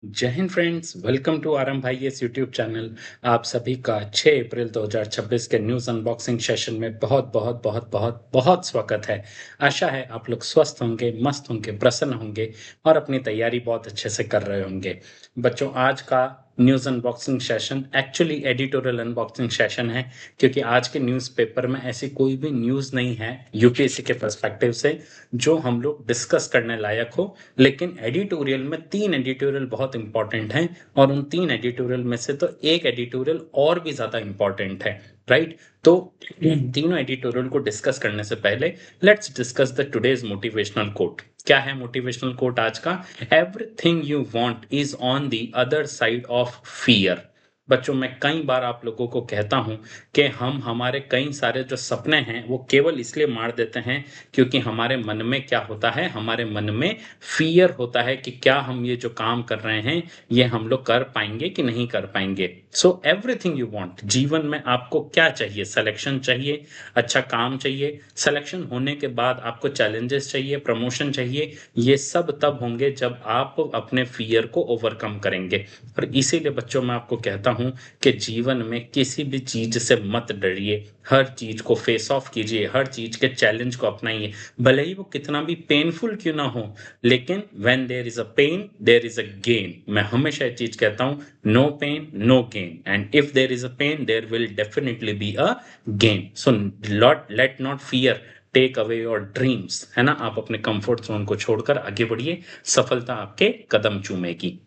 जय हिंद friends, welcome to RM भाई ये यूट्यूब चैनल। आप सभी का 6 अप्रैल 2026 के न्यूज़ अनबॉक्सिंग सेशन में बहुत बहुत बहुत बहुत बहुत स्वागत है। आशा है आप लोग स्वस्थ होंगे, मस्त होंगे, प्रसन्न होंगे और अपनी तैयारी बहुत अच्छे से कर रहे होंगे। बच्चों, आज का news unboxing session actually editorial unboxing session है, क्योंकि आज के न्यूज़पेपर में ऐसी कोई भी न्यूज़ नहीं है यूपीएससी के पर्सपेक्टिव से जो हम लोग डिस्कस करने लायक हो। लेकिन एडिटोरियल में 3 एडिटोरियल बहुत इंपॉर्टेंट हैं और उन 3 एडिटोरियल में से तो एक एडिटोरियल और भी ज्यादा इंपॉर्टेंट है, राइट? तो तीनों एडिटोरियल को डिस्कस करने से पहले let's discuss the today's motivational quote. क्या है मोटिवेशनल कोट आज का? Everything you want is on the other side of fear. बच्चों, मैं कई बार आप लोगों को कहता हूं कि हम हमारे कई सारे जो सपने हैं वो केवल इसलिए मार देते हैं क्योंकि हमारे मन में क्या होता है, हमारे मन में फियर होता है कि क्या हम ये जो काम कर रहे हैं ये हम लोग कर पाएंगे कि नहीं कर पाएंगे। सो एवरीथिंग यू वांट, जीवन में आपको क्या चाहिए? सिलेक्शन चाहिए, अच्छा काम चाहिए, सिलेक्शन होने के बाद आपको चैलेंजेस चाहिए, प्रमोशन चाहिए। ये सब तब होंगे जब आप अपने फियर को ओवरकम करेंगे। और इसीलिए बच्चों, मैं आपको कहता हूं कि जीवन में किसी भी चीज से मत डरिए, हर चीज को फेस ऑफ कीजिए, हर चीज के चैलेंज को अपनाइए, भले ही वो कितना भी पेनफुल क्यों ना हो। लेकिन when there is a pain there is a gain. मैं हमेशा ये चीज कहता हूं, no pain no gain, and if there is a pain there will definitely be a gain. So lot let not fear take away your dreams, है ना? आप अपने कंफर्ट जोन को छोड़कर आगे बढ़िए, सफलता आपके कदम चूमेगी।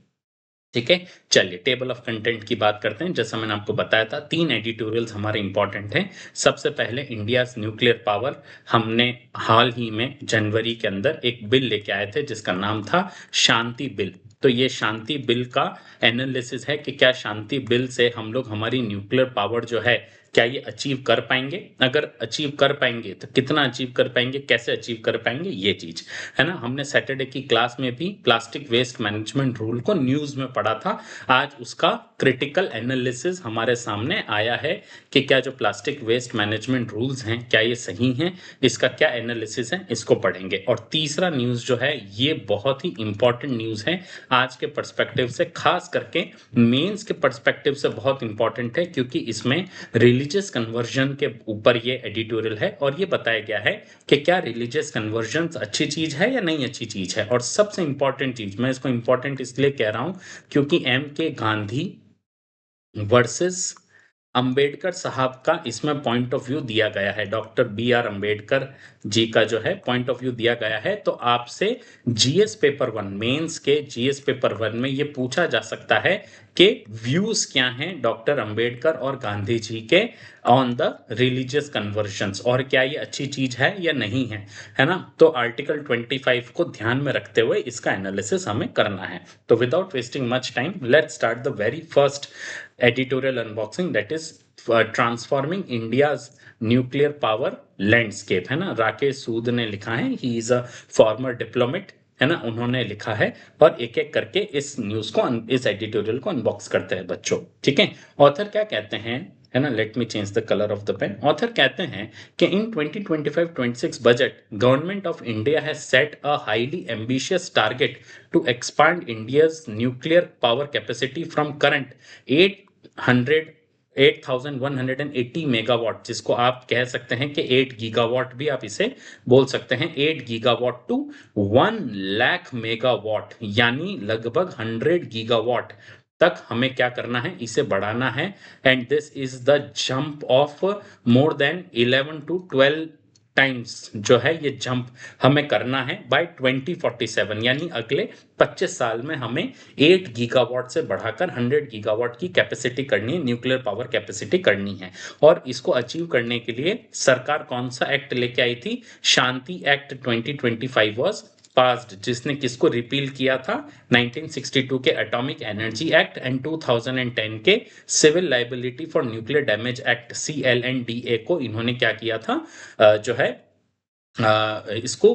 ठीक है, चलिए टेबल ऑफ कंटेंट की बात करते हैं। जैसा मैंने आपको बताया था, 3 एडिटोरियल्स हमारे इंपॉर्टेंट हैं। सबसे पहले इंडिया न्यूक्लियर पावर। हमने हाल ही में जनवरी के अंदर एक बिल लेके आए थे जिसका नाम था शांति बिल। तो ये शांति बिल का एनालिसिस है कि क्या शांति बिल से हम लोग हमारी न्यूक्लियर पावर जो है क्या ये अचीव कर पाएंगे, अगर अचीव कर पाएंगे तो कितना अचीव कर पाएंगे, कैसे अचीव कर पाएंगे, ये चीज है ना। हमने सैटरडे की क्लास में भी प्लास्टिक वेस्ट मैनेजमेंट रूल को न्यूज में पढ़ा था। आज उसका क्रिटिकल एनालिसिस हमारे सामने आया है कि क्या जो प्लास्टिक वेस्ट मैनेजमेंट रूल्स हैं क्या ये सही हैं, इसका क्या एनालिसिस है, इसको पढ़ेंगे। और तीसरा न्यूज जो है ये बहुत ही इंपॉर्टेंट न्यूज है आज के पर्सपेक्टिव से, खास करके मेंस के पर्सपेक्टिव से बहुत इंपॉर्टेंट है, क्योंकि इसमें रिलीजियस कन्वर्जन के ऊपर ये एडिटोरियल है और ये बताया गया है कि क्या रिलीजियस कन्वर्जन अच्छी चीज है या नहीं अच्छी चीज है। और सबसे इंपॉर्टेंट चीज, मैं इसको इंपॉर्टेंट इसलिए कह रहा हूं क्योंकि एम के गांधी वर्सेस अंबेडकर साहब का इसमें पॉइंट ऑफ व्यू दिया गया है। Doctor B are Ambedkar ji का जो है पॉइंट ऑफ व्यू दिया गया है। तो आपसे जीएस पेपर 1, मेंस के जीएस पेपर 1 में ये पूछा जा सकता है कि व्यूज क्या हैं डॉक्टर अंबेडकर और गांधी जी के ऑन द रिलीजियस कन्वर्जंस, और क्या ये अच्छी चीज है या नहीं है ना। तो आर्टिकल 25 को ध्यान में रखते हुए इसका एनालिसिस हमें करना है। तो without wasting much time, let's start the very first editorial unboxing, that is transforming India's nuclear power landscape, है ना। राकेश सूद ने लिखा है, he is a former diplomat, है ना, उन्होंने लिखा है। और एक एक करके इस न्यूज को, इस एडिटोरियल को अनबॉक्स करते हैं बच्चों, ठीक है। ऑथर क्या कहते हैं, है ना, let me change the colour of the pen. Author कहते हैं कि in 2025-26 budget government of India has set a highly ambitious target to expand India's nuclear power capacity from current 800 8180 megawatt, जिसको आप कह सकते हैं कि 8 गीगावाट भी आप इसे बोल सकते हैं, 8 गीगावाट टू 1 लाख मेगावाट, यानी लगभग 100 गीगावाट तक हमें क्या करना है, इसे बढ़ाना है। And this is the jump of more than 11 to 12 times जो है ये जंप हमें करना है बाय 2047, यानी अगले 25 साल में हमें 8 गीगावाट से बढ़ाकर 100 गीगावाट की कैपेसिटी करनी है, न्यूक्लियर पावर कैपेसिटी करनी है। और इसको अचीव करने के लिए सरकार कौन सा एक्ट लेके आई थी? शांति एक्ट 2025 वाज पास्ड, जिसने किसको रिपील किया था? 1962 के एटॉमिक एनर्जी एक्ट एंड 2010 के civil liability for nuclear damage act, CLNDA को इन्होंने क्या किया था, जो है इसको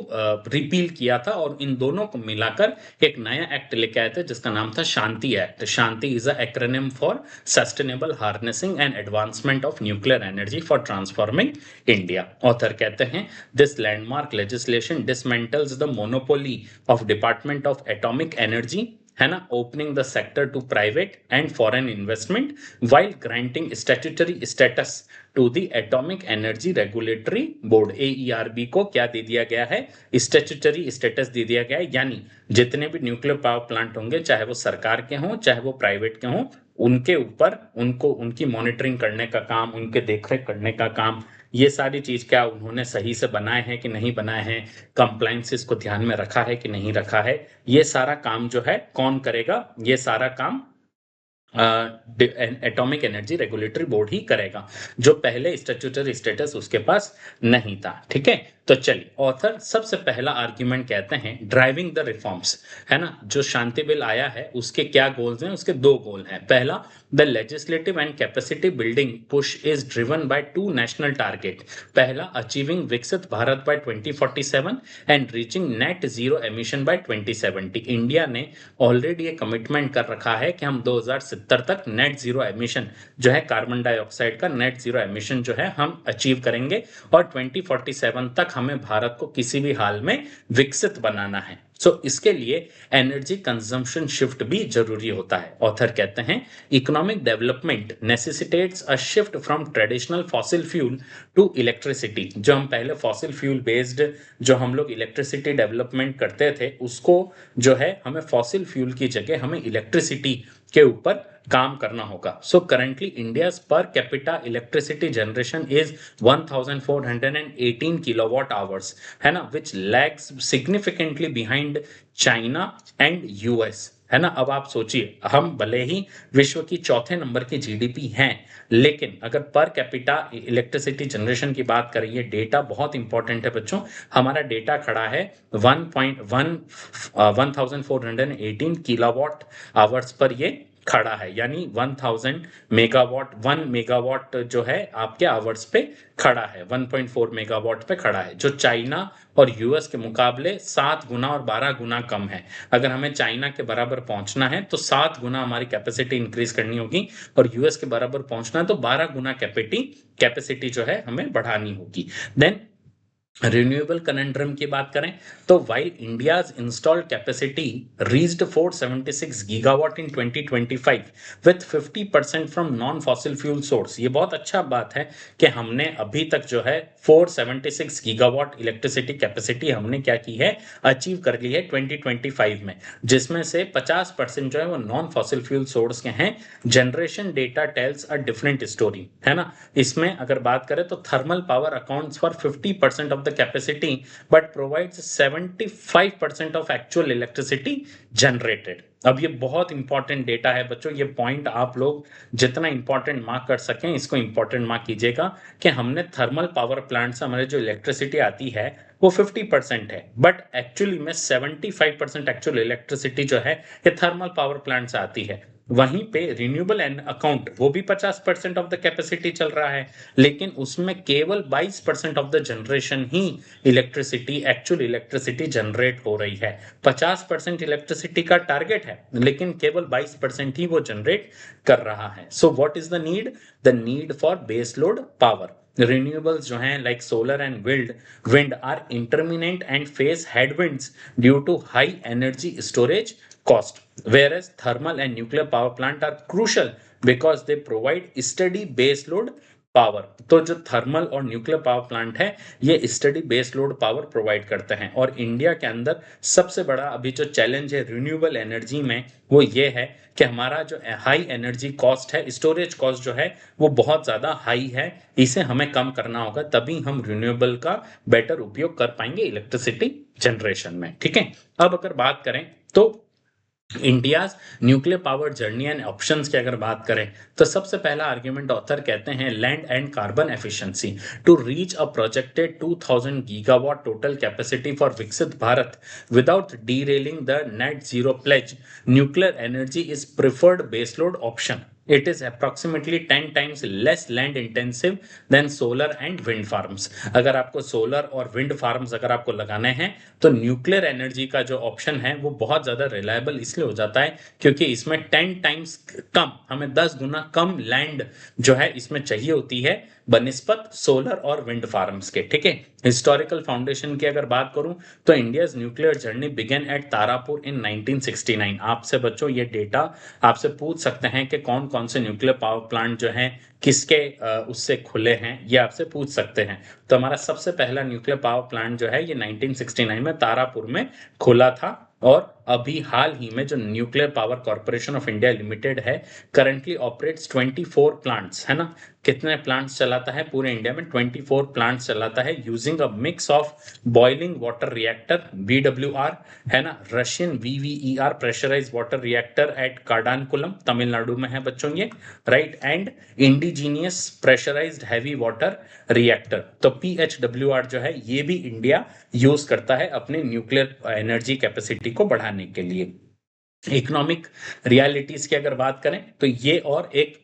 रिपील किया था। और इन दोनों को मिलाकर एक नया एक्ट लेके आए थे जिसका नाम था Shanti act. Shanti is a acronym for sustainable harnessing and advancement of nuclear energy for transforming India. Author कहते हैं this landmark legislation dismantles the monopoly of department of atomic energy है ना, opening the sector to private and foreign investment while granting statutory status to the atomic energy regulatory board. AERB को क्या दे दिया गया है? Statutory status दे दिया गया है, यानी जितने भी न्यूक्लियर पावर प्लांट होंगे, चाहे वो सरकार के हों चाहे वो प्राइवेट के हों, उनके ऊपर उनको उनकी मॉनिटरिंग करने का काम, उनके देखरेख करने का काम, ये सारी चीज क्या उन्होंने सही से बनाए हैं कि नहीं बनाए हैं, कंप्लायंसेस को ध्यान में रखा है कि नहीं रखा है, ये सारा काम जो है कौन करेगा? ये सारा काम एटॉमिक एनर्जी रेगुलेटरी बोर्ड ही करेगा, जो पहले स्टैट्यूटरी स्टेटस उसके पास नहीं था। ठीक है, तो चलिए, ऑथर सबसे पहला आर्ग्यूमेंट कहते हैं ड्राइविंग द रिफॉर्म्स, है ना, जो शांति बिल आया है उसके क्या गोल्स हैं? उसके दो गोल हैं। पहला, the legislative and capacity building push is driven by two national target. पहला, achieving Viksit Bharat by 2047 and reaching net zero emission by 2070। India ने ऑलरेडी ये कमिटमेंट कर रखा है कि हम 2070 तक नेट जीरो एमिशन जो है, कार्बन डाइऑक्साइड का नेट जीरो एमिशन जो है हम अचीव करेंगे, और 2047 तक हमें भारत को किसी भी हाल में विकसित बनाना है। इसके लिए एनर्जी कंजम्पशन शिफ्ट भी जरूरी होता है। ऑथर कहते हैं economic development necessitates a shift from traditional fossil fuel to electricity. जो हम पहले फॉसिल फ्यूल बेस्ड जो हम लोग इलेक्ट्रिसिटी डेवलपमेंट करते थे, उसको जो है हमें फॉसिल फ्यूल की जगह हमें इलेक्ट्रिसिटी के ऊपर काम करना होगा। So currently India's per capita electricity generation is 1418 kilowatt hours, है ना, which lags significantly behind China and US, है ना। अब आप सोचिए, हम भले ही विश्व की चौथे नंबर की जीडीपी हैं, लेकिन अगर पर कैपिटा इलेक्ट्रिसिटी जनरेशन की बात करें, ये डेटा बहुत इंपॉर्टेंट है बच्चों। हमारा डेटा खड़ा है 1418 किलोवाट आवर्स पर ये खड़ा है, यानी 1000 मेगावाट, 1 मेगावाट जो है आपके आवर्स पे खड़ा है, 1.4 मेगावाट पे खड़ा है, जो चाइना और यूएस के मुकाबले 7 गुना और 12 गुना कम है। अगर हमें चाइना के बराबर पहुंचना है तो 7 गुना हमारी कैपेसिटी इंक्रीज करनी होगी, और यूएस के बराबर पहुंचना है तो 12 गुना कैपेसिटी जो है हमें बढ़ानी होगी। देन रिन्यूएबल कनेंड्रम की बात करें तो while India's installed capacity reached 476 gigawatt in 2025 with 50% from non fossil fuel source. ये बहुत अच्छा बात है कि हमने अभी तक जो है 476 गीगावाट इलेक्ट्रिसिटी कैपेसिटी हमने क्या की है, अचीव कर ली है 2025 में, जिसमें से 50% जो है वो नॉन फॉसिल फ्यूल सोर्स के हैं। Generation data tales a different story, है ना। इसमें अगर बात करें तो thermal power accounts for 50% of the capacity but provides 75% of actual electricity generated। अब ये बहुत इंपॉर्टेंट डेटा है बच्चों, ये पॉइंट आप लोग जितना इंपॉर्टेंट मार्क कर सकें इसको इंपॉर्टेंट मार्क कीजिएगा कि हमने थर्मल पावर प्लांट से हमारे जो इलेक्ट्रिसिटी आती है वो 50% है, बट एक्चुअली में 75% एक्चुअल इलेक्ट्रिसिटी जो है ये थर्मल पावर प्लांट से आती है। वहीं पे रिन्यूएबल अकाउंट वो भी 50% ऑफ द कैपेसिटी चल रहा है, लेकिन उसमें केवल 22% of the generation he electricity, actual electricity generate हो रही है। 50% इलेक्ट्रिसिटी का टारगेट है, लेकिन केवल 22% ही वो जनरेट कर रहा है। So what is the need? The need for base load power. Renewables जो हैं like solar and wind are intermittent and face headwinds due to high energy storage cost, whereas thermal and nuclear power plant are crucial because they provide steady base load power। तो जो thermal और nuclear power plant है ये study base load power provide करते हैं, और India के अंदर सबसे बड़ा अभी जो चैलेंज है रिन्यूएबल एनर्जी में वो ये है कि हमारा जो हाई एनर्जी कॉस्ट है, स्टोरेज कॉस्ट जो है वो बहुत ज्यादा हाई है। इसे हमें कम करना होगा, तभी हम रिन्यूएबल का बेटर उपयोग कर पाएंगे इलेक्ट्रिसिटी जनरेशन में। ठीक है, अब अगर बात करें तो India nuclear power journey and options की अगर बात करें तो सबसे पहला आर्ग्यूमेंट ऑथर कहते हैं land and carbon efficiency to reach a projected 2000 gigawatt total capacity for विकसित Bharat without derailing the net zero pledge, nuclear energy is preferred baseload option. it is approximately 10 times less land intensive than solar and wind farms. अगर आपको solar और wind farms अगर आपको लगाने हैं तो nuclear energy का जो ऑप्शन है वो बहुत ज्यादा रिलायबल इसलिए हो जाता है क्योंकि इसमें 10 टाइम्स कम, हमें 10 गुना कम लैंड जो है इसमें चाहिए होती है बनिस्पत सोलर और विंड फार्म्स के। ठीक है, हिस्टोरिकल फाउंडेशन की अगर बात करूं तो India's nuclear journey began at Tarapur in 1969। आपसे बच्चों ये डेटा आपसे पूछ सकते हैं कि कौन कौन से न्यूक्लियर पावर प्लांट जो हैं किसके उससे खुले हैं, ये आपसे पूछ सकते हैं। तो हमारा सबसे पहला न्यूक्लियर पावर प्लांट जो है ये 1969 में तारापुर में खुला था। और अभी हाल ही में जो nuclear power corporation of India limited है करंटली ऑपरेट्स 24 प्लांट्स, है ना। कितने प्लांट्स चलाता है पूरे इंडिया में? 24 प्लांट्स चलाता है using a mix of boiling water reactor BWR, है ना, Russian VVER pressurise water reactor at Kudankulam Tamil Nadu में है बच्चों ये, right, and indigenous pressurised heavy water reactor. तो PHWR जो है ये भी इंडिया यूज करता है अपने न्यूक्लियर एनर्जी कैपेसिटी को बढ़ाने के लिए। इकोनॉमिक रियलिटीज की अगर बात करें तो ये और एक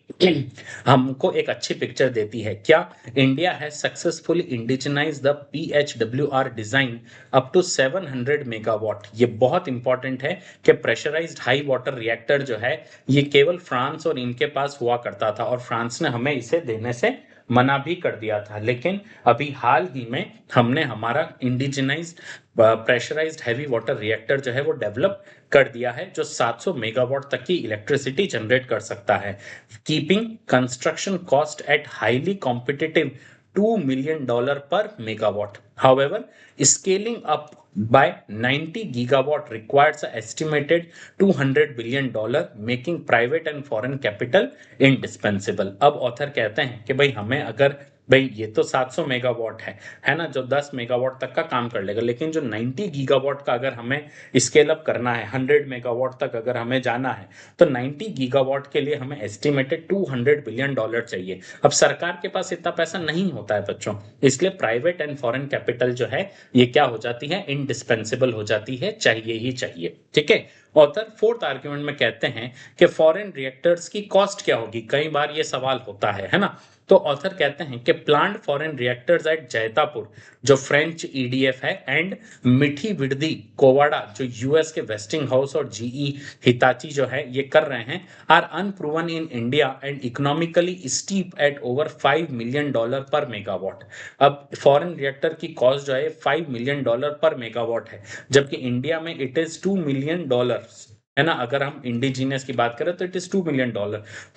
हमको एक अच्छी पिक्चर देती है। क्या India has successfully indigenise the PHWR design up to 700 megawatt. ये बहुत इंपॉर्टेंट है कि प्रेशराइज्ड हाई वाटर रिएक्टर जो है ये केवल फ्रांस और इनके पास हुआ करता था और फ्रांस ने हमें इसे देने से मना भी कर दिया था। लेकिन अभी हाल ही में हमने हमारा इंडिजिनाइज्ड प्रेशराइज्ड हैवी वाटर रिएक्टर जो है वो डेवलप कर दिया है जो 700 मेगावाट तक की इलेक्ट्रिसिटी जनरेट कर सकता है, keeping construction cost at highly competitive $2 million per megawatt. However, scaling up by 90 gigawatt requires an estimated $200 billion, making private and foreign capital indispensable. अब ऑथर कहते हैं कि भाई हमें अगर भाई ये तो 700 मेगावाट है ना, जो 10 मेगावाट तक का काम कर लेगा, लेकिन जो 90 गीगावाट का अगर हमें स्केल अप करना है, 100 मेगावाट तक अगर हमें जाना है तो 90 गीगावाट के लिए हमें एस्टिमेटेड $200 बिलियन चाहिए। अब सरकार के पास इतना पैसा नहीं होता है बच्चों, इसलिए प्राइवेट एंड फॉरेन कैपिटल जो है ये क्या हो जाती है, इंडिस्पेंसिबल हो जाती है, चाहिए ही चाहिए। ठीक है, ऑथर फोर्थ आर्ग्यूमेंट में कहते हैं कि फॉरेन रिएक्टर्स की कॉस्ट क्या होगी, कई बार ये सवाल होता है ना। तो ऑथर कहते हैं कि plant foreign reactors at Jaitapur जो फ्रेंच EDF है एंड मिठी विडदी कोवाडा जो यूएस के वेस्टिंग हाउस और GE हिताची जो है ये कर रहे हैं, are unproven in India and economically steep at over $5 million पर मेगावाट। अब फॉरेन रिएक्टर की कॉस्ट जो है $5 million पर मेगावाट है, जबकि इंडिया में इट इज $2 million, है ना। अगर हम इंडिजीनियस की बात करें तो इट इज $2 million,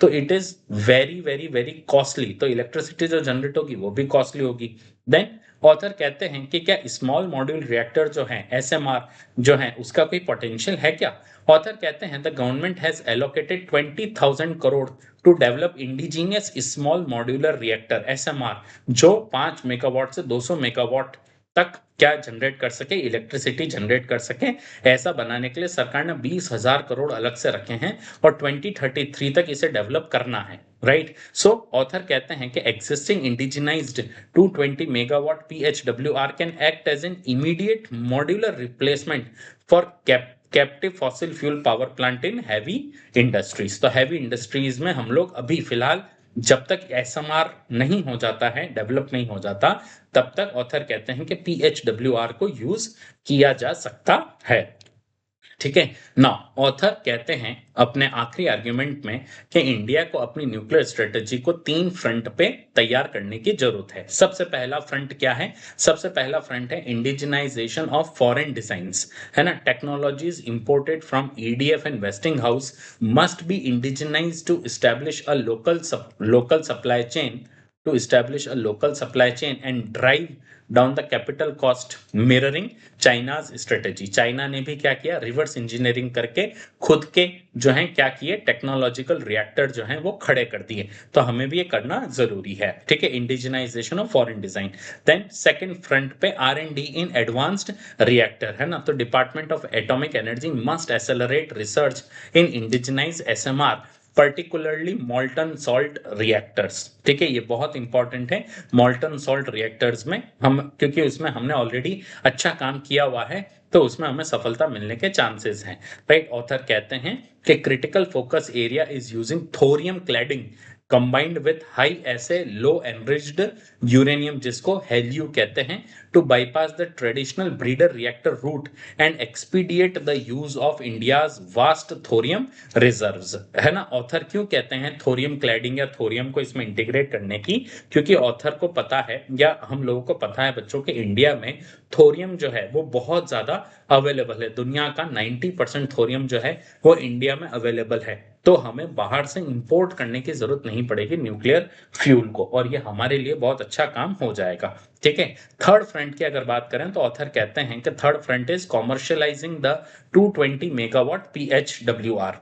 तो it is very very very costly. तो इलेक्ट्रिसिटी जो जनरेट होगी वो भी कॉस्टली होगी। देन ऑथर कहते हैं कि क्या स्मॉल मॉड्यूल रिएक्टर जो है SMR जो है उसका कोई पोटेंशियल है क्या? ऑथर कहते हैं the government has allocated 20,000 crore to develop indigenous small modular reactor SMR जो 5 मेगावाट से 200 मेगावाट तक क्या जनरेट कर सके, इलेक्ट्रिसिटी जनरेट कर सके। ऐसा बनाने के लिए सरकार ने 20,000 करोड़ अलग से रखे हैं और 2033 तक इसे डेवलप करना है, राइट। सो ऑथर कहते हैं कि existing indigenised 220 megawatt PHWR can act as an immediate modular replacement for captive fossil fuel power plant in heavy industries. तो हैवी इंडस्ट्रीज में हम लोग अभी फिलहाल जब तक SMR नहीं हो जाता है, डेवलप नहीं हो जाता, तब तक ऑथर कहते हैं कि PHWR को यूज किया जा सकता है। ठीक है ना। ऑथर कहते हैं अपने आखिरी आर्ग्यूमेंट में कि इंडिया को अपनी न्यूक्लियर स्ट्रेटेजी को 3 फ्रंट पे तैयार करने की जरूरत है। सबसे पहला फ्रंट क्या है? सबसे पहला फ्रंट है इंडिजिनाइजेशन ऑफ फॉरेन डिजाइन्स, है ना। Technologies imported from EDF and Westinghouse must be indigenised to establish a local supply chain and drive down the capital cost, mirroring China's strategy. China ने भी क्या किया, reverse engineering करके खुद के जो है क्या किए, टेक्नोलॉजिकल रिएक्टर जो है वो खड़े कर दिए। तो हमें भी ये करना जरूरी है। ठीक है, indigenisation of foreign design. Then second front पे R&D इन एडवांस्ड रिएक्टर, है ना। तो department of atomic energy must accelerate research in indigenise SMR particularly molten salt reactors. ठीक है, ये बहुत इंपॉर्टेंट है मॉल्टन सॉल्ट रिएक्टर्स में हम, क्योंकि उसमें हमने ऑलरेडी अच्छा काम किया हुआ है तो उसमें हमें सफलता मिलने के चांसेस हैं, राइट। ऑथर कहते हैं कि critical focus area is using thorium cladding combined with high assay low enriched uranium जिसको हेलियो कहते हैं to bypass the traditional breeder reactor route and expedite the use of India's vast thorium reserves, है ना। Author क्यों कहते हैं thorium cladding या thorium को इसमें इंटीग्रेट करने की, क्योंकि ऑथर को पता है या हम लोगों को पता है बच्चों के इंडिया में थोरियम जो है वो बहुत ज्यादा अवेलेबल है। दुनिया का 90% थोरियम जो है वो इंडिया में अवेलेबल है, तो हमें बाहर से इंपोर्ट करने की जरूरत नहीं पड़ेगी न्यूक्लियर फ्यूल को, और ये हमारे लिए बहुत अच्छा काम हो जाएगा। ठीक है। थर्ड फ्रंट की अगर बात करें तो ऑथर कहते हैं कि third front is commercialising the 220 megawatt PHWR।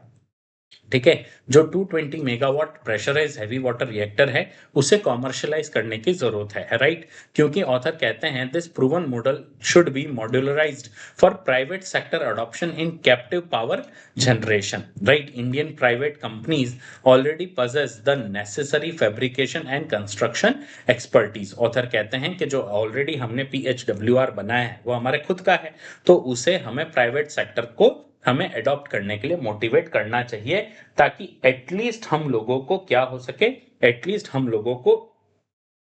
ठीक है। जो 220 megawatt pressurise heavy water reactor है उसे कॉमर्शियलाइज करने की जरूरत है, राइट। क्योंकि ऑथर कहते हैं this proven model should be modularised for private sector adoption in captive power generation, right. Indian private companies already possess the necessary fabrication and construction expertise. Author कहते हैं कि जो ऑलरेडी हमने PHWR बनाया है वो हमारे खुद का है, तो उसे हमें प्राइवेट सेक्टर को हमें अडॉप्ट करने के लिए मोटिवेट करना चाहिए, ताकि एटलीस्ट हम लोगों को क्या हो सके, एटलीस्ट हम लोगों को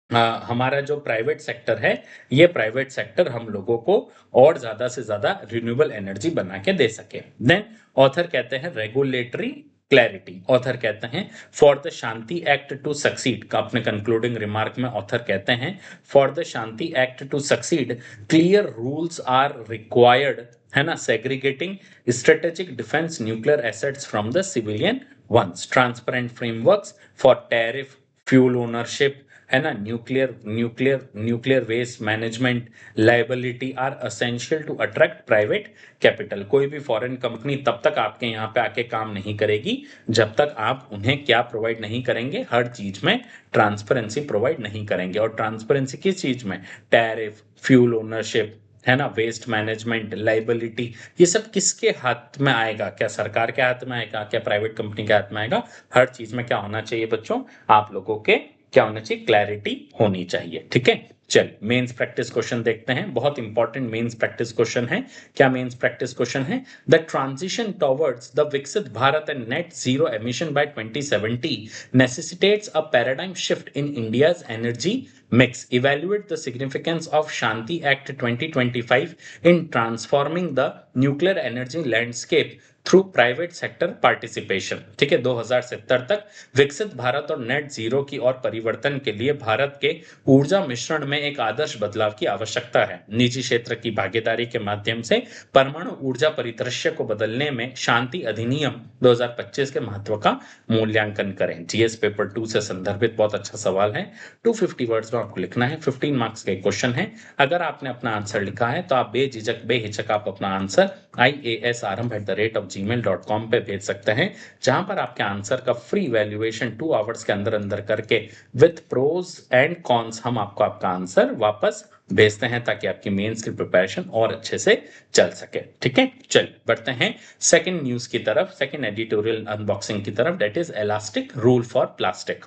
हमारा जो प्राइवेट सेक्टर है ये प्राइवेट सेक्टर हम लोगों को और ज्यादा से ज्यादा रिन्यूएबल एनर्जी बना के दे सके। देन ऑथर कहते हैं रेगुलेटरी क्लैरिटी। ऑथर कहते हैं for the Shanti act to succeed का अपने कंक्लूडिंग रिमार्क में ऑथर कहते हैं for the Shanti act to succeed clear rules are required, है ना, segregating strategic defence nuclear assets from the civilian ones, transparent frameworks for tariff fuel ownership, है ना, nuclear waste management liability are essential to attract private capital. कोई भी foreign company तब तक आपके यहाँ पे आके काम नहीं करेगी जब तक आप उन्हें क्या प्रोवाइड नहीं करेंगे, हर चीज में ट्रांसपेरेंसी प्रोवाइड नहीं करेंगे। और ट्रांसपेरेंसी किस चीज में, टैरिफ, फ्यूल ओनरशिप, है ना, वेस्ट मैनेजमेंट, लाइबिलिटी, ये सब किसके हाथ में आएगा, क्या सरकार के हाथ में आएगा, क्या प्राइवेट कंपनी के हाथ में आएगा। हर चीज में क्या होना चाहिए बच्चों, आप लोगों के क्या होना चाहिए, क्लैरिटी होनी चाहिए। ठीक है। चल मेंस प्रैक्टिस क्वेश्चन देखते हैं, बहुत इंपॉर्टेंट मेंस प्रैक्टिस क्वेश्चन है। क्या मेंस प्रैक्टिस क्वेश्चन है, द ट्रांजिशन टॉवर्ड्स द विकसित Bharat and net zero emission by 2070 necessitates a paradigm shift in India's energy mix. Evaluate the significance of Shanti Act 2025 in transforming the nuclear energy landscape through private sector participation. ठीक है। 2070 तक विकसित भारत और net zero की ओर परिवर्तन के लिए भारत के ऊर्जा मिश्रण में एक आदर्श बदलाव की आवश्यकता है। निजी क्षेत्र की भागीदारी के माध्यम से परमाणु ऊर्जा परिदृश्य को बदलने में शांति अधिनियम 2025 के महत्व का मूल्यांकन करें। जीएस पेपर 2 से संदर्भित बहुत अच्छा सवाल है, 250 वर्ड्स में आपको लिखना है, 15 मार्क्स का क्वेश्चन है। अगर आपने अपना आंसर लिखा है तो आप बेहिचक आप अपना आंसर iasarambh@gmail.com पे भेज सकते हैं, जहां पर आपके आंसर का फ्री वैल्यूएशन 2 आवर्स के अंदर अंदर करके विथ प्रोज एंड कॉन्स हम आपको आपका आंसर वापस भेजते हैं, ताकि आपकी मेंस की प्रिपरेशन और अच्छे से चल सके। ठीक है। चल बढ़ते हैं सेकंड न्यूज की तरफ, सेकंड एडिटोरियल अनबॉक्सिंग की तरफ, that is elastic rule for plastic.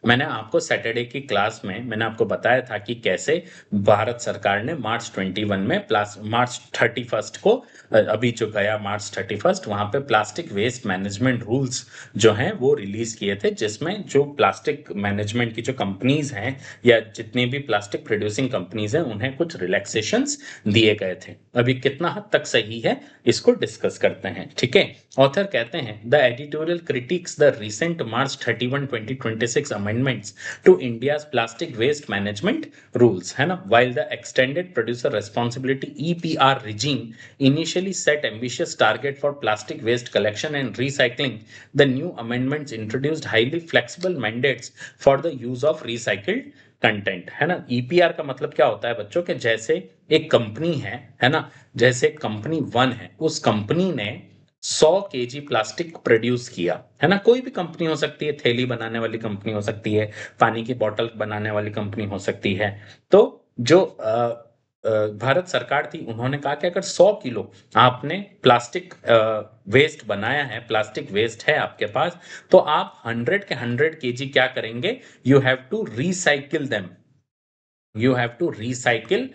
मैंने आपको सैटरडे की क्लास में मैंने आपको बताया था कि कैसे भारत सरकार ने मार्च 21 में मार्च 31 को, अभी जो गया मार्च 31 वहां पे प्लास्टिक वेस्ट मैनेजमेंट रूल्स जो हैं वो रिलीज किए थे, जिसमें जो प्लास्टिक मैनेजमेंट की जो कंपनीज हैं या जितनी भी प्लास्टिक प्रोड्यूसिंग कंपनीज हैं उन्हें कुछ रिलैक्सेशंस दिए गए थे। अभी कितना हद तक सही है इसको डिस्कस करते हैं। ठीक है। ऑथर कहते हैं the editorial critics the recent March 31 2026 amendments to India's plastic waste management rules, है ना, while the extended producer responsibility EPR regime initially set ambitious target for plastic waste collection and recycling, the new amendments introduced highly flexible mandates for the use of recycled content, है ना। EPR का मतलब क्या होता है बच्चों के, जैसे एक कंपनी है ना, जैसे कंपनी 1 है, उस कंपनी ने 100 केजी प्लास्टिक प्रोड्यूस किया, है ना। कोई भी कंपनी हो सकती है, थैली बनाने वाली कंपनी हो सकती है, पानी की बोतल बनाने वाली कंपनी हो सकती है। तो जो भारत सरकार थी उन्होंने कहा कि अगर 100 किलो आपने प्लास्टिक वेस्ट बनाया है, प्लास्टिक वेस्ट है आपके पास, तो आप 100 के 100 केजी क्या करेंगे, you have to recycle them, you have to recycle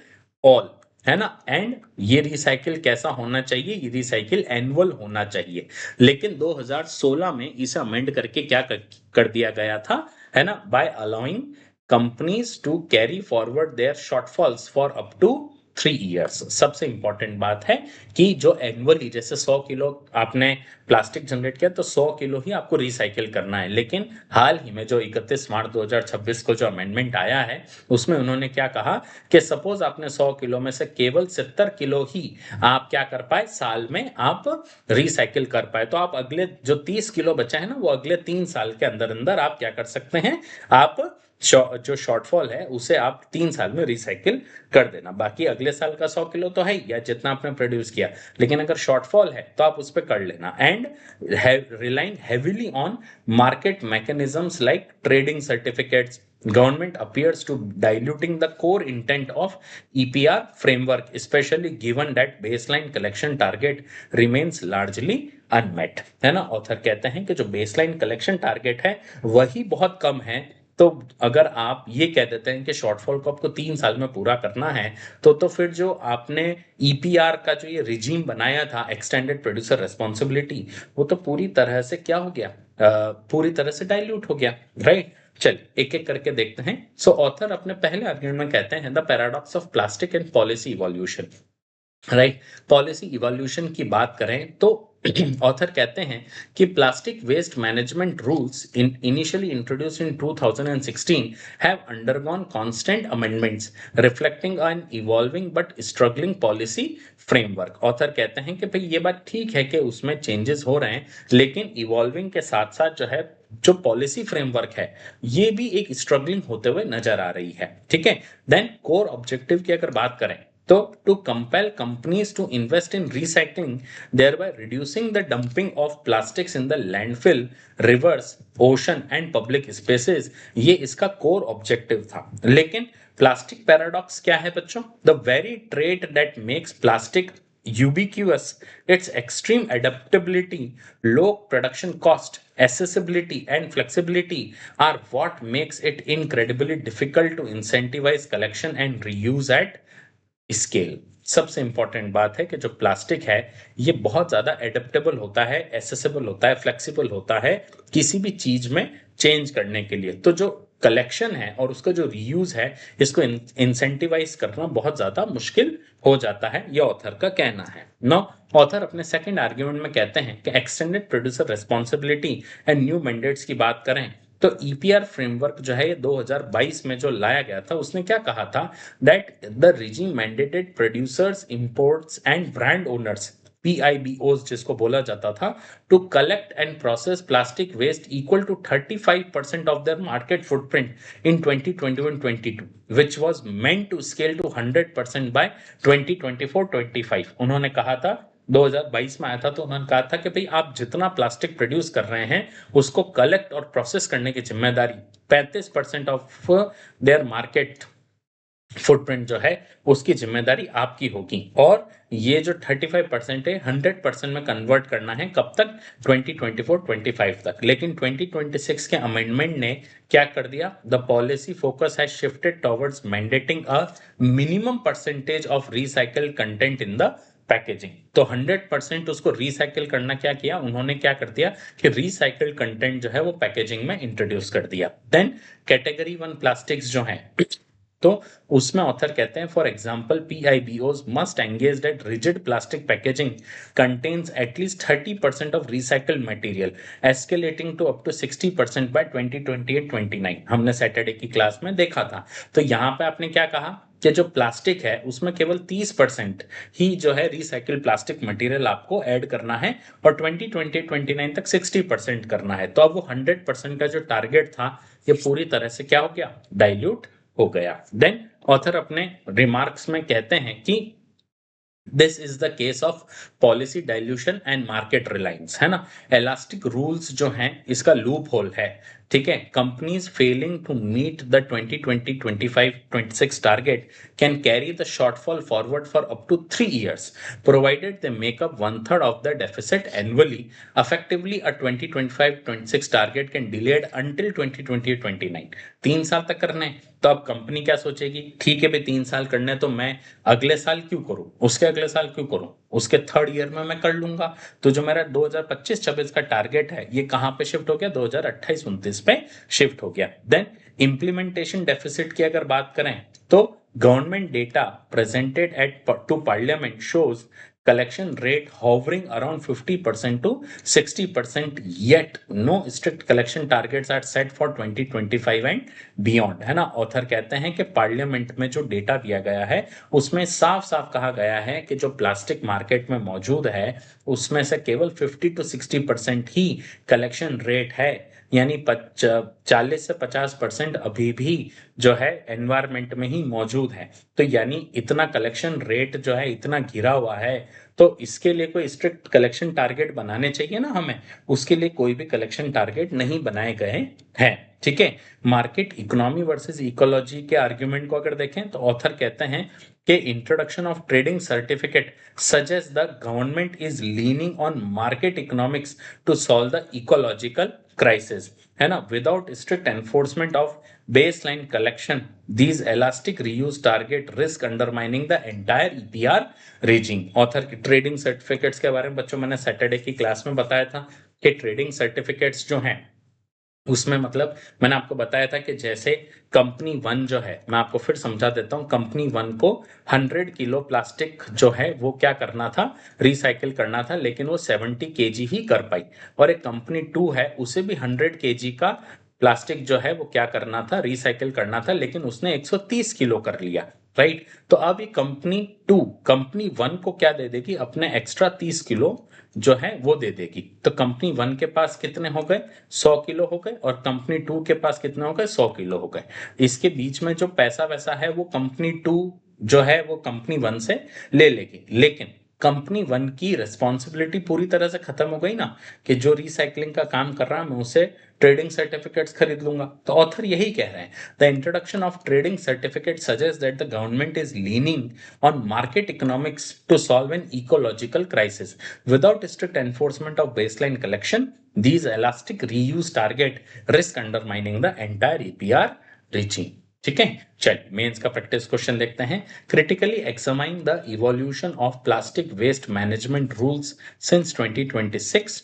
all, है ना। एंड ये रिसाइकिल कैसा होना चाहिए, ये रिसाइकिल एनुअल होना चाहिए। लेकिन 2016 में इसे अमेंड करके क्या कर दिया गया था, है ना, by allowing companies to carry forward their shortfalls for up to 3 years. सबसे इंपॉर्टेंट बात है कि जो एनुअली, जैसे 100 किलो आपने प्लास्टिक जनरेट किया तो 100 किलो ही आपको रिसाइकिल करना है। लेकिन हाल ही में जो 31 मार्च 2026 को जो अमेंडमेंट आया है, उसमें उन्होंने क्या कहा कि सपोज आपने 100 किलो में से केवल 70 किलो ही आप क्या कर पाए, साल में आप रिसाइकिल कर पाए, तो आप अगले जो 30 किलो बचा है ना, वो अगले 3 साल के अंदर अंदर आप क्या कर सकते हैं, आप जो शॉर्टफॉल है उसे आप 3 साल में रिसाइकिल कर देना। बाकी अगले साल का 100 किलो तो है या जितना आपने प्रोड्यूस किया, लेकिन अगर शॉर्टफॉल है तो आप उस पर कर लेना। And relying heavily on market mechanisms like trading certificates, government appears to diluting the core intent of EPR framework, especially given that baseline collection target remains largely unmet। है ना, ऑथर कहते हैं कि जो बेसलाइन कलेक्शन टारगेट है वही बहुत कम है। तो अगर आप ये कह देते हैं कि शॉर्टफॉल को आपको 3 साल में पूरा करना है, तो फिर जो आपने ईपीआर का जो ये रिजीम बनाया था, एक्सटेंडेड प्रोड्यूसर रेस्पॉन्सिबिलिटी, वो तो पूरी तरह से क्या हो गया, पूरी तरह से डाइल्यूट हो गया, राइट। चल एक एक करके देखते हैं। सो ऑथर अपने पहले आर्गुमेंट में कहते हैं the paradox of plastic and policy evolution, right. Policy evolution की बात करें तो ऑथर कहते हैं कि plastic waste management rules initially introduced in 2016 have undergone constant amendments reflecting an evolving but struggling policy framework. Author कहते हैं कि भाई ये बात ठीक है कि उसमें चेंजेस हो रहे हैं, लेकिन इवॉल्विंग के साथ साथ जो है जो पॉलिसी फ्रेमवर्क है ये भी एक स्ट्रगलिंग होते हुए नजर आ रही है, ठीक है। देन कोर ऑब्जेक्टिव की अगर बात करें तो to compel companies to invest in recycling, thereby reducing the dumping of plastics in the landfill, rivers, ocean and public spaces, ये इसका कोर ऑब्जेक्टिव था। लेकिन प्लास्टिक पैराडॉक्स क्या है बच्चों, the very trait that makes plastic ubiquitous, its extreme adaptability, low production cost, accessibility and flexibility are what makes it incredibly difficult to incentivize collection and reuse at scale. सबसे important बात है कि जो plastic है ये बहुत ज्यादा adaptable होता है, एसेसिबल होता है, फ्लेक्सिबल होता है किसी भी चीज में चेंज करने के लिए। तो जो कलेक्शन है और उसका जो रीयूज है, इसको इंसेंटिवाइज करना बहुत ज्यादा मुश्किल हो जाता है, ये ऑथर का कहना है। नो, ऑथर अपने सेकंड आर्ग्यूमेंट में कहते हैं कि extended producer responsibility and new mandates की बात करें तो ईपीआर फ्रेमवर्क जो है ये 2022 में जो लाया गया था, उसने क्या कहा था, that the regime mandated producers, imports and brand owners, PIBOs जिसको बोला जाता था, to collect and process plastic waste equal to 35% of their market footprint in 2021-22, which was meant to scale to 100% by 2024-25। उन्होंने कहा था 2022 में आया था, तो उन्होंने कहा था कि भाई आप जितना प्लास्टिक प्रोड्यूस कर रहे हैं उसको कलेक्ट और प्रोसेस करने की जिम्मेदारी 35% ऑफ देयर मार्केट फुटप्रिंट जो है उसकी जिम्मेदारी आपकी होगी। और ये जो 35% है 100% में कन्वर्ट करना है कब तक, 2024-25 तक। लेकिन 2026 के अमेंडमेंट ने क्या कर दिया, the policy focus has shifted towards mandating a minimum percentage of recycled content in the packaging. तो 100% उसको रिसाइकिल करना क्या किया उन्होंने, क्या कर दिया कि रिसाइकल्ड कंटेंट जो है वो पैकेजिंग में इंट्रोड्यूस कर दिया। देन कैटेगरी 1 प्लास्टिक्स जो है तो उसमें ऑथर कहते हैं for example PIBOs must engage that rigid plastic packaging contains at least 30% of recycled material escalating to up to 60% by 2028-29। हमने सैटरडे की क्लास में देखा था। तो यहाँ पे आपने क्या कहा कि जो प्लास्टिक है उसमें केवल 30% ही जो है रिसाइकिल प्लास्टिक मटेरियल आपको ऐड करना है और 2028-29 तक 60% करना है। तो अब वो 100% का जो टारगेट था ये पूरी तरह से क्या हो गया, डाइल्यूट हो गया। देन ऑथर अपने रिमार्क्स में कहते हैं कि this is the case of policy dilution and market Reliance, है ना। इलास्टिक रूल्स जो हैं इसका लूप होल है, ठीक है। Companies failing to meet the 2020-25-26 target can carry the shortfall forward for up to 3 years, provided they make up 1/3 of the deficit annually. effectively a 2025-26 target can delayed until 2020-29। 3 साल तक करना है तो अब company क्या सोचेगी, ठीक है भाई 3 साल करने तो मैं अगले साल क्यों करूं, उसके अगले साल क्यों करूं, उसके थर्ड ईयर में मैं कर लूंगा। तो जो मेरा 2025-26 का टारगेट है ये कहां पे शिफ्ट हो गया, 2028-29 पे शिफ्ट हो गया। देन इम्प्लीमेंटेशन डेफिसिट की अगर बात करें तो government data presented at to parliament shows collection rate hovering around 50% to 60%, yet no strict collection targets are set for 2025 and beyond, है ना। ऑथर कहते हैं कि पार्लियामेंट में जो डेटा दिया गया है उसमें साफ साफ कहा गया है कि जो प्लास्टिक मार्केट में मौजूद है उसमें से केवल 50 to 60% ही कलेक्शन रेट है, यानी 40 से 50% अभी भी जो है एनवायरमेंट में ही मौजूद है। तो यानी इतना कलेक्शन रेट जो है इतना गिरा हुआ है, तो इसके लिए कोई स्ट्रिक्ट कलेक्शन टारगेट बनाने चाहिए ना हमें, उसके लिए कोई भी कलेक्शन टारगेट नहीं बनाए गए हैं। ठीक है, मार्केट इकोनॉमी वर्सेस इकोलॉजी के आर्ग्यूमेंट को अगर देखें तो ऑथर कहते हैं कि introduction of trading certificate suggest the government is leaning on market economics to solve the ecological crisis, है ना। Without strict enforcement of baseline collection, these elastic reuse target risk undermining the entire EPR regime। Author की trading certificates के बारे में बच्चों मैंने Saturday की class में बताया था कि ट्रेडिंग सर्टिफिकेट्स जो हैं उसमें मतलब मैंने आपको बताया था कि जैसे कंपनी वन जो है, मैं आपको फिर समझा देता हूं, कंपनी वन को 100 किलो प्लास्टिक जो है वो क्या करना था, रिसाइकिल करना था, लेकिन वो 70 केजी ही कर पाई। और एक कंपनी टू है उसे भी 100 केजी का प्लास्टिक जो है वो क्या करना था, रिसाइकिल करना था, लेकिन उसने 130 किलो कर लिया। राइट, तो अब ये कंपनी टू कंपनी वन को क्या दे देगी, अपने एक्स्ट्रा 30 किलो जो है वो दे देगी। तो कंपनी वन के पास कितने हो गए, 100 किलो हो गए, और कंपनी टू के पास कितने हो गए, 100 किलो हो गए। इसके बीच में जो पैसा वैसा है वो कंपनी टू जो है वो कंपनी वन से ले लेगी, लेकिन कंपनी वन की रिस्पॉन्सिबिलिटी पूरी तरह से खत्म हो गई ना, कि जो रिसाइकलिंग का काम कर रहा है मैं उसे ट्रेडिंग सर्टिफिकेट्स खरीद लूंगा। तो ऑथर यही कह रहे हैं, the introduction of trading certificate suggest that the government is leaning on market economics to solve an ecological crisis. Without strict enforcement of baseline collection, these elastic reuse target risk undermining the entire EPR regime। ठीक है, चलिए mains का practice question देखते हैं। Critically examine the evolution of plastic waste management rules since 2026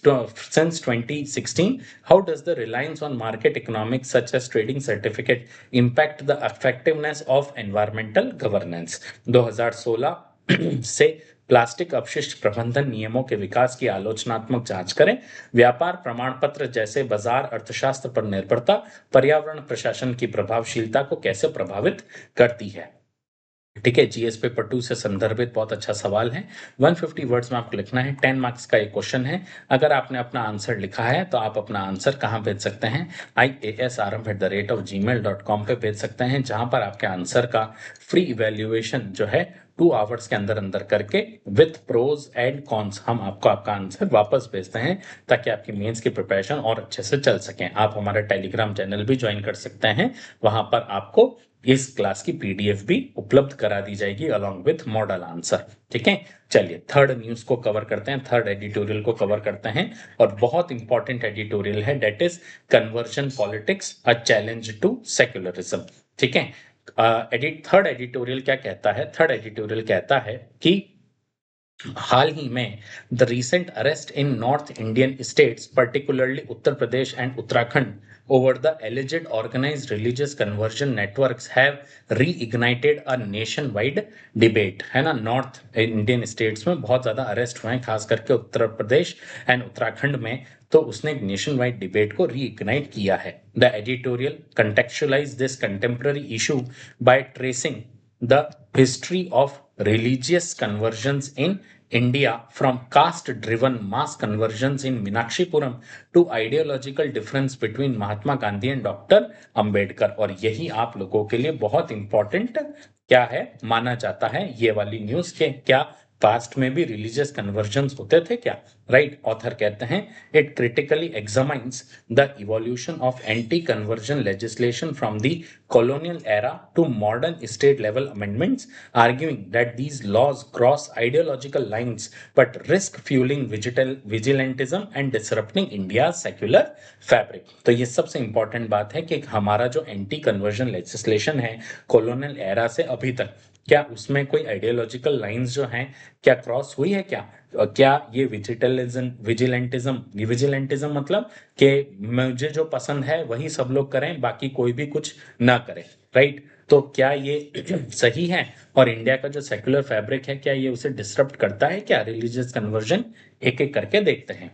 since 2016, how does the reliance on market economics such as trading certificate impact the effectiveness of environmental governance। 2016 से plastic अपशिष्ट प्रबंधन नियमों के विकास की आलोचनात्मक जांच करें। व्यापार प्रमाण पत्र जैसे बाजार अर्थशास्त्र पर निर्भरता पर्यावरण प्रशासन की प्रभावशीलता को कैसे प्रभावित करती है। ठीक है, जीएस पेपर 2 से संदर्भित बहुत अच्छा सवाल है। 150 वर्ड्स में आपको लिखना है, 10 मार्क्स का एक क्वेश्चन है। अगर आपने अपना आंसर लिखा है तो आप अपना आंसर कहाँ भेज सकते हैं, iasrm@gmail.com पे भेज सकते हैं, जहां पर आपके आंसर का फ्री इवेल्युएशन जो है 2 आवर्स के अंदर अंदर करके विथ प्रोज एंड कॉन्स हम आपको आपका आंसर वापस भेजते हैं, ताकि आपकी मेंस की प्रिपरेशन और अच्छे से चल सके। आप हमारा टेलीग्राम चैनल भी ज्वाइन कर सकते हैं, वहां पर आपको इस क्लास की पीडीएफ भी उपलब्ध करा दी जाएगी अलॉन्ग विथ मॉडल आंसर। ठीक है, चलिए थर्ड न्यूज को कवर करते हैं, थर्ड एडिटोरियल को कवर करते हैं, और बहुत इंपॉर्टेंट एडिटोरियल है, that is conversion politics a challenge to secularism. ठीक है, थर्ड एडिटोरियल क्या कहता है, थर्ड एडिटोरियल कहता है कि हाल ही में the recent arrest in north Indian states particularly Uttar Pradesh and Uttarakhand over the alleged organized religious conversion networks have reignited a nationwide debate, है ना। नॉर्थ इंडियन स्टेट्स में बहुत ज्यादा अरेस्ट हुए हैं, खास करके उत्तर प्रदेश एंड उत्तराखंड में, तो उसने एक नेशन वाइड डिबेट को रीइग्नाइट किया है। The editorial contextualise this contemporary issue bye tracing the history of religious conversions in India from caste-driven mass conversions in Meenakshipuram to ideological difference between Mahatma Gandhi and doctor Ambedkar. और यही आप लोगों के लिए बहुत इंपॉर्टेंट क्या है माना जाता है, ये वाली न्यूज के क्या पास्ट में भी रिलीजियस कन्वर्जन्स होते थे क्या? राइट, ऑथर कहते हैं it critically examines the evolution of anti conversion legislation from the colonial era to modern state level amendments, arguing that these laws cross ideological lines but risk fueling vigilantism and disrupting India's secular fabric. तो ये सबसे important बात है कि हमारा जो anti conversion legislation है colonial era से अभी तक, क्या उसमें कोई आइडियोलॉजिकल लाइंस जो हैं क्या क्रॉस हुई है क्या? क्या ये विजिलेंटिज्म मतलब कि मुझे जो पसंद है वही सब लोग करें, बाकी कोई भी कुछ ना करे, राइट? तो क्या ये सही है? और इंडिया का जो सेक्युलर फैब्रिक है क्या ये उसे डिस्टर्ब करता है क्या? रिलीजियस कन्वर्जन एक एक करके देखते हैं।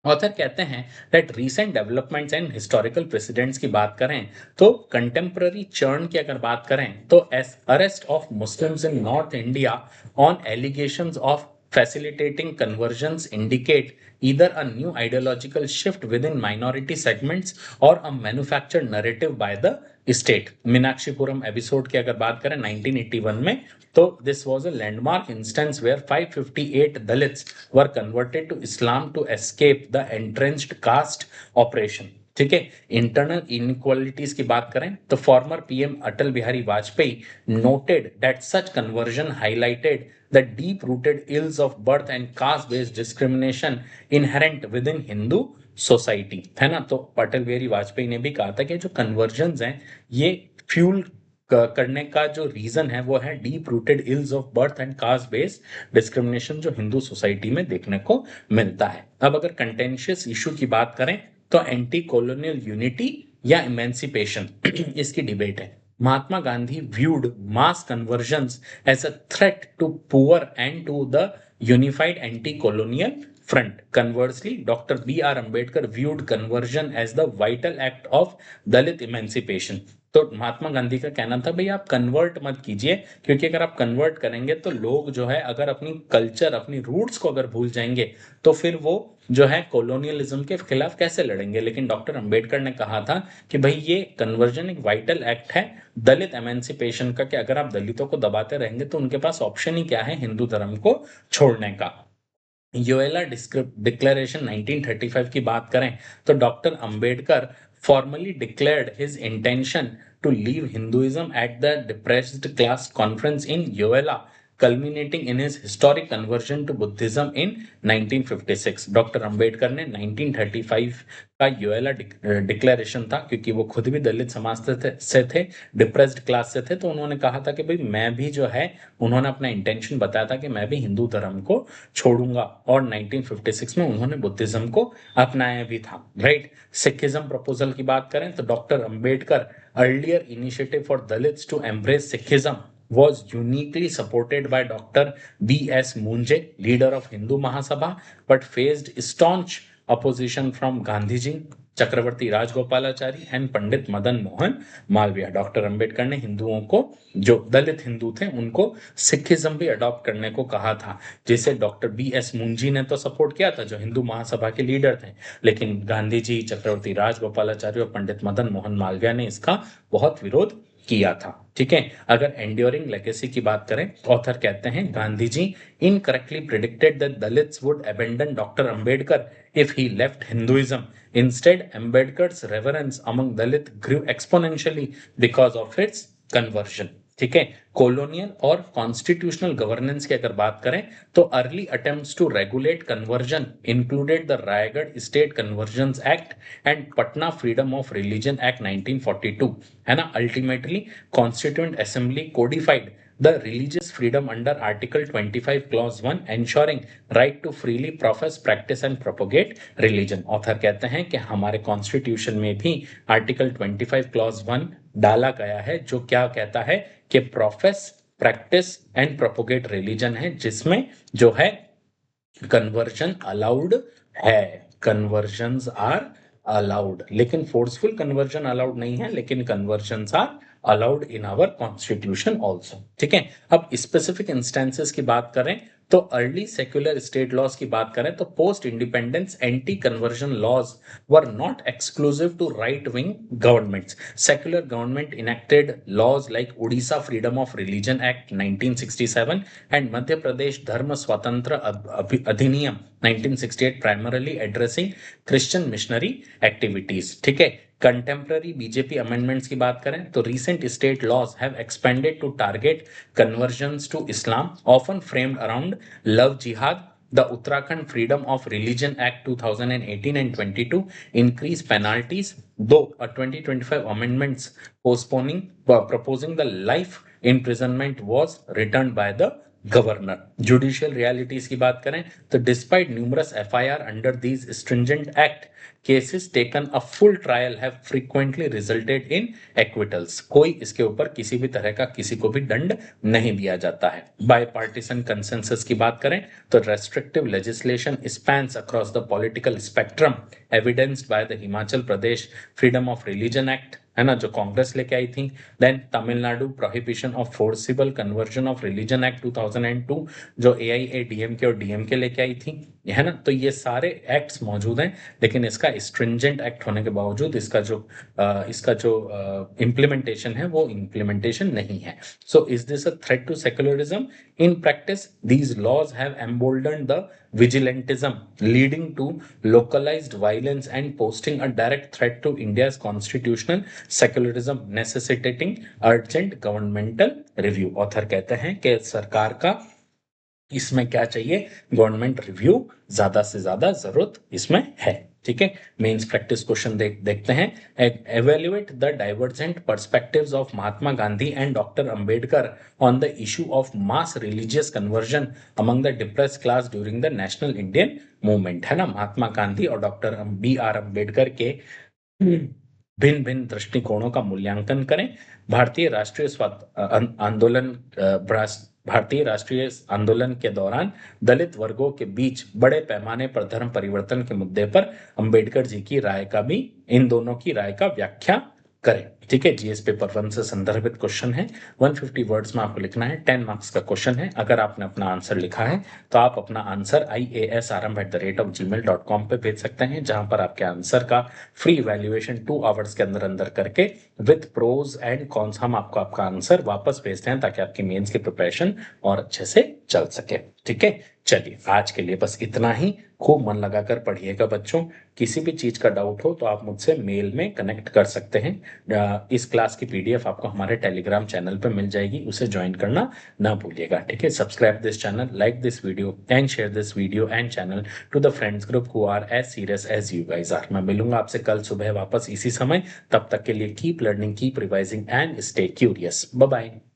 ऑथर कहते हैं that recent developments and historical precedents की बात करें तो कंटेम्पररी चर्न की अगर बात करें तो arrest of Muslims in north India on allegations of facilitating conversions indicate either a new ideological shift within minority segments or a manufactured narrative by the state. Meenakshipuram episode की अगर बात करें 1981 में तो this was a landmark instance where 558 Dalits were converted to Islam to escape the entrenched caste oppression. ठीक है, internal inequalities की बात करें तो former PM Atal Bihari Vajpayee noted that such conversion highlighted the deep rooted ills of birth and caste based discrimination inherent with in Hindu society, है ना? तो अटल बिहारी वाजपेयी ने भी कहा था कि जो कन्वर्जन हैं ये फ्यूल करने का जो रीजन है वो है deep rooted ills of birth and caste based discrimination जो हिंदू सोसाइटी में देखने को मिलता है। अब अगर कंटेंशियस इशू की बात करें तो एंटी कॉलोनियल यूनिटी या इमेंसिपेशन इसकी डिबेट है। Mahatma Gandhi viewed mass conversions as a threat to poor and to the unified anti-colonial front. Conversely, Dr. B.R. Ambedkar viewed conversion as the vital act of Dalit emancipation. तो महात्मा गांधी का कहना था भाई आप convert मत कीजिए, क्योंकि अगर आप कन्वर्ट करेंगे तो लोग जो है अगर अपनी कल्चर अपनी रूट्स को अगर भूल जाएंगे तो फिर वो जो है कॉलोनियलिज्म के खिलाफ कैसे लड़ेंगे। लेकिन डॉक्टर अंबेडकर ने कहा था कि भाई ये कन्वर्जन एक वाइटल एक्ट है दलित एमेंसिपेशन का, कि अगर आप दलितों को दबाते रहेंगे तो उनके पास ऑप्शन ही क्या है हिंदू धर्म को छोड़ने का। योएला डिक्लेरेशन 1935 की बात करें तो doctor Ambedkar formally declared his intention to leave Hinduism at the depressed class conference in Yoela, culminating in his historic conversion to Buddhism in 1956. Doctor Ambedkar ने 1935 का योएला डिक्लेरेशन था, क्योंकि वो खुद भी दलित समाज से थे, डिप्रेस्ड क्लास से थे, तो उन्होंने कहा था कि भाई मैं भी जो है, उन्होंने अपना इंटेंशन बताया था कि मैं भी हिंदू धर्म को छोड़ूंगा, और 1956 में उन्होंने बुद्धिज्म को अपनाया भी था, राइट? सिखिज्म प्रपोजल की बात करें तो doctor Ambedkar earlier initiative for dalits to embrace Sikhism was uniquely supported by Dr. B.S. Munje, leader of Hindu Mahasabha, but faced staunch opposition from Gandhiji, Chakravarti Rajagopalachari and Pandit Madan Mohan Malaviya. Doctor Ambedkar ने हिंदुओं को, जो दलित हिंदू थे, उनको सिखिज्म भी अडॉप्ट करने को कहा था, जिसे डॉक्टर B.S. मुंजी ने तो सपोर्ट किया था, जो हिंदू महासभा के लीडर थे, लेकिन गांधी जी, चक्रवर्ती राजगोपालाचारी और पंडित मदन मोहन मालवीय ने इसका बहुत विरोध किया था। ठीक है, अगर एंड्योरिंग लेगेसी की बात करें, ऑथर कहते हैं Gandhi ji incorrectly predicted that Dalits would abandon doctor Ambedkar if he left Hinduism. Instead Ambedkar's reverence among Dalit grew exponentially because of its conversion. ठीक है, कॉलोनियल और कॉन्स्टिट्यूशनल गवर्नेंस की अगर बात करें तो early attempts to regulate conversion included the Raigarh state conversions act and Patna freedom of religion act 1942, है ना? Ultimately constituent assembly codified the religious freedom under Article 25 Clause 1 ensuring right to freely profess, practice and propagate religion. Author कहते हैं कि हमारे constitution में भी article 25 clause 1 डाला गया है, जो क्या कहता है कि profess, practice and propagate religion है, जिसमें जो है कन्वर्जन अलाउड है। कन्वर्जन्स आर अलाउड, लेकिन फोर्सफुल कन्वर्जन अलाउड नहीं है, लेकिन conversions are allowed in our constitution also. ठीक है, अब स्पेसिफिक इंस्टेंसेस की बात करें तो अर्ली सेक्युलर स्टेट लॉज की बात करें तो post independence anti conversion laws were not exclusive to right wing governments. Secular government enacted laws like Odisha Freedom of Religion Act 1967 and Madhya Pradesh Dharma Swatantra Adhiniyam 1968, primarily addressing Christian missionary activities. ठीक है. Contemporary BJP amendments की बात करें तो recent state laws have expanded to target conversions to Islam, often framed around love jihad. The Uttarakhand Freedom of Religion Act 2018 and 22 increased penalties, though a 2025 amendments proposing the life imprisonment was returned by the governor. Judicial realities की बात करें तो despite numerous FIR under these stringent act, cases taken a full trial have frequently resulted in acquittals. कोई इसके ऊपर किसी भी तरह का किसी को भी दंड नहीं दिया जाता है. बाय पार्टीसन कंसेंसस की बात करें तो restrictive legislation spans across the political spectrum, evidenced by the Himachal Pradesh freedom of religion act, है ना, जो कांग्रेस लेके आई थी. Then Tamil Nadu prohibition of forcible conversion of religion act 2002, जो एआईएडीएमके और डीएमके लेके आई थी, है ना. तो ये सारे एक्ट्स मौजूद हैं, लेकिन इसका स्ट्रिंजेंट एक्ट होने के बावजूद इसका जो इम्प्लीमेंटेशन है वो इम्प्लीमेंटेशन नहीं है. So is this a threat to secularism? In practice these laws have emboldened the vigilantism, leading to localized violence and posting a direct threat to India's constitutional secularism, necessitating urgent governmental review. Author कहते हैं कि सरकार का इसमें क्या चाहिए, government review ज्यादा से ज्यादा जरूरत इसमें है. ठीक है. मेंस प्रैक्टिस क्वेश्चन देखते हैं. Evaluate the divergent perspectives of Mahatma Gandhi and doctor Ambedkar on the issue of mass religious conversion among the depressed class during the national Indian movement. है ना, महात्मा गांधी और डॉक्टर बी.आर. अंबेडकर के भिन्न भिन्न दृष्टिकोणों का मूल्यांकन करें. भारतीय राष्ट्रीय आंदोलन के दौरान दलित वर्गों के बीच बड़े पैमाने पर धर्म परिवर्तन के मुद्दे पर अंबेडकर जी की राय का भी, इन दोनों की राय का व्याख्या करें. ठीक है. जीएस पेपर 1 से संदर्भित क्वेश्चन है. 150 वर्ड्स में आपको लिखना है. 10 मार्क्स का क्वेश्चन है. अगर आपने अपना आंसर लिखा है तो आप अपना आंसर iasrambh@gmail.com पे भेज सकते हैं, जहां पर आपके आंसर का फ्री इवैल्यूएशन 2 आवर्स के अंदर अंदर करके विथ प्रोज एंड कॉन्स हम आपको आपका आंसर वापस भेजते हैं, ताकि आपकी मेंस की प्रिपरेशन और अच्छे से चल सके. ठीक है. चलिए, आज के लिए बस इतना ही. खूब मन लगाकर पढ़िएगा बच्चों. किसी भी चीज का डाउट हो तो आप मुझसे मेल में कनेक्ट कर सकते हैं. इस क्लास की पीडीएफ आपको हमारे टेलीग्राम चैनल पे मिल जाएगी, उसे ज्वाइन करना ना भूलिएगा. ठीक है. Subscribe this channel, like this video and share this video and channel to the friends group who are as serious as you guys are. मैं मिलूंगा आपसे कल सुबह वापस इसी समय. तब तक के लिए keep learning, keep revising and stay curious. Bye bye.